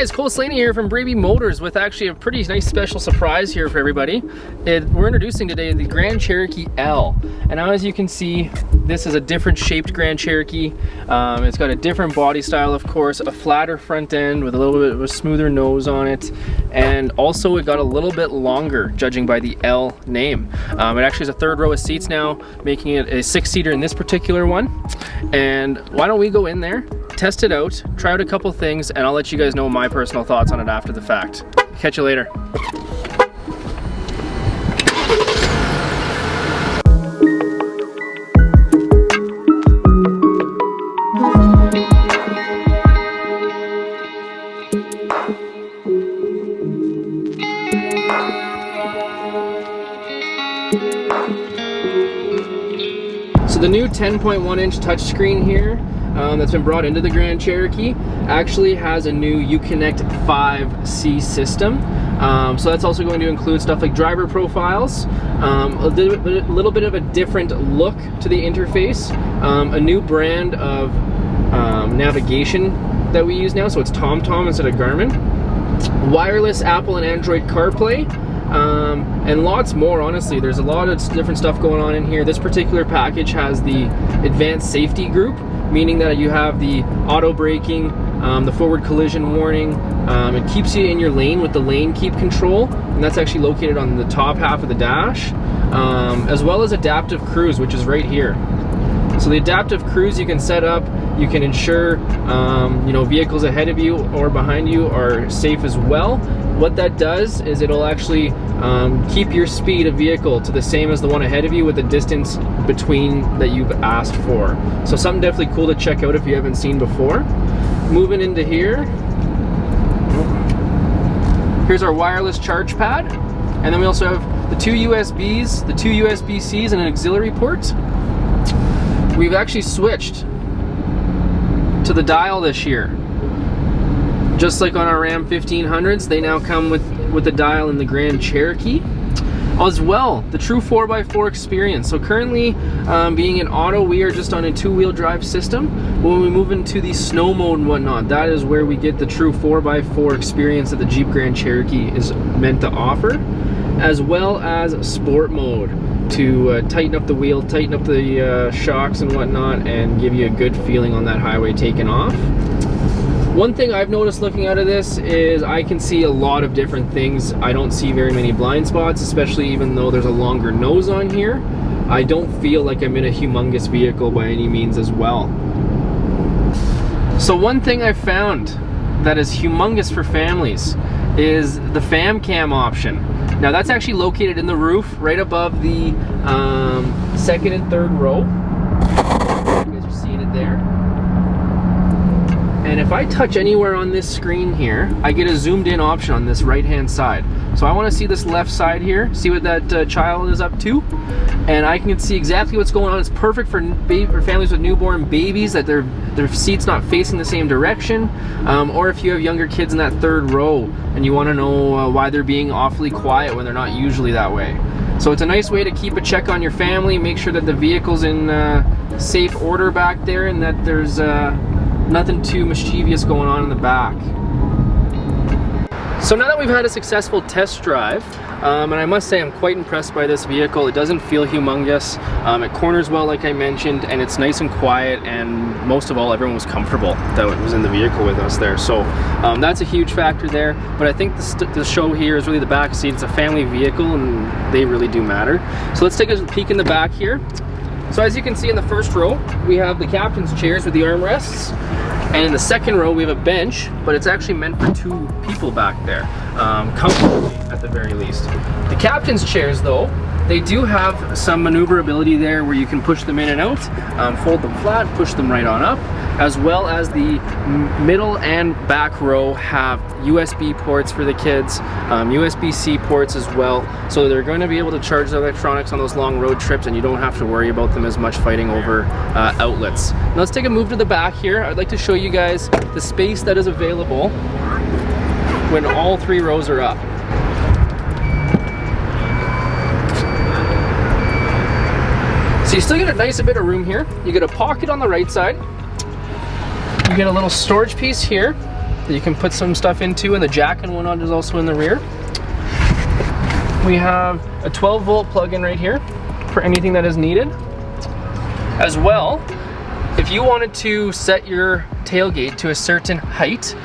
guys, Cole Slaney here from Brady Motors with actually a pretty nice special surprise here for everybody. We're introducing today the Grand Cherokee L. And now as you can see, this is a different shaped Grand Cherokee. It's got a different body style, of course, a flatter front end with a little bit of a smoother nose on it. And also it got a little bit longer, judging by the L name. It actually has a third row of seats now, making it a 6-seater in this particular one. And why don't we go in there, test it out, try out a couple things, and I'll let you guys know my personal thoughts on it after the fact. Catch you later. So the new 10.1-inch touchscreen here that's been brought into the Grand Cherokee actually has a new Uconnect 5C system. So that's also going to include stuff like driver profiles, a little bit of a different look to the interface, a new brand of navigation that we use now, so it's TomTom instead of Garmin, wireless Apple and Android CarPlay, and lots more. Honestly, there's a lot of different stuff going on in here. This particular package has the advanced safety group, meaning that you have the auto braking, the forward collision warning. It keeps you in your lane with the lane keep control, and that's actually located on the top half of the dash, as well as adaptive cruise, which is right here. So the adaptive cruise you can set up, you can ensure you know, vehicles ahead of you or behind you are safe as well. What that does is it'll actually keep your speed of vehicle to the same as the one ahead of you with the distance between that you've asked for. So something definitely cool to check out if you haven't seen before. Moving into here, here's our wireless charge pad, and then we also have the two USBs, the two USB-Cs, and an auxiliary port. We've actually switched to the dial this year. Just like on our Ram 1500s, they now come with the dial in the Grand Cherokee. As well, the true 4x4 experience. So currently, being in auto, we are just on a 2-wheel drive system. When we move into the snow mode and whatnot, that is where we get the true 4x4 experience that the Jeep Grand Cherokee is meant to offer, as well as sport mode to tighten up the wheel, tighten up the shocks and whatnot, and give you a good feeling on that highway taking off. One thing I've noticed looking out of this is I can see a lot of different things. I don't see very many blind spots, especially even though there's a longer nose on here. I don't feel like I'm in a humongous vehicle by any means as well. So one thing I've found that is humongous for families is the fam cam option. Now that's actually located in the roof right above the second and third row. You guys are seeing it there. And if I touch anywhere on this screen here, I get a zoomed in option on this right hand side. So I want to see this left side here, see what that child is up to, and I can see exactly what's going on. It's perfect for families with newborn babies, that their seat's not facing the same direction, or if you have younger kids in that third row and you want to know why they're being awfully quiet when they're not usually that way. So it's a nice way to keep a check on your family, make sure that the vehicle's in safe order back there, and that there's nothing too mischievous going on in the back. So now that we've had a successful test drive, and I must say I'm quite impressed by this vehicle. It doesn't feel humongous, it corners well like I mentioned, and it's nice and quiet, and most of all, everyone was comfortable that was in the vehicle with us there. So that's a huge factor there, but I think the show here is really the back seat. It's a family vehicle and they really do matter. So let's take a peek in the back here. So as you can see in the first row, we have the captain's chairs with the armrests, and in the second row we have a bench, but it's actually meant for 2 people back there, comfortably at the very least. The captain's chairs though, they do have some maneuverability there where you can push them in and out, fold them flat, push them right on up, as well as the middle and back row have USB ports for the kids, USB-C ports as well, so they're going to be able to charge the electronics on those long road trips, and you don't have to worry about them as much fighting over outlets. Now let's take a move to the back here. I'd like to show you guys the space that is available when all 3 rows are up. So you still get a nice bit of room here. You get a pocket on the right side. You get a little storage piece here. that you can put some stuff into, and the jack and whatnot is also in the rear. We have a 12-volt plug-in right here for anything that is needed. As well, if you wanted to set your tailgate to a certain height,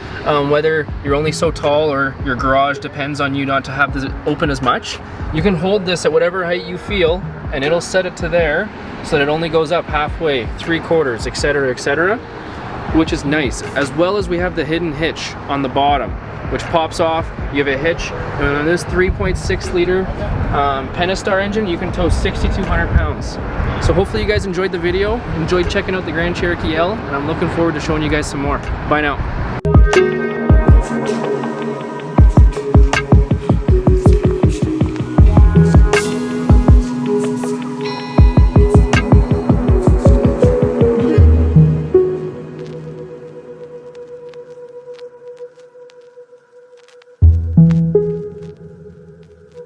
whether you're only so tall or your garage depends on you not to have this open as much, you can hold this at whatever height you feel and it'll set it to there so that it only goes up halfway, 3/4, etc., which is nice. As well as we have the hidden hitch on the bottom, which pops off. You have a hitch, and on this 3.6 liter Pentastar engine, you can tow 6,200 pounds. So hopefully you guys enjoyed the video, enjoyed checking out the Grand Cherokee L, and I'm looking forward to showing you guys some more. Bye now.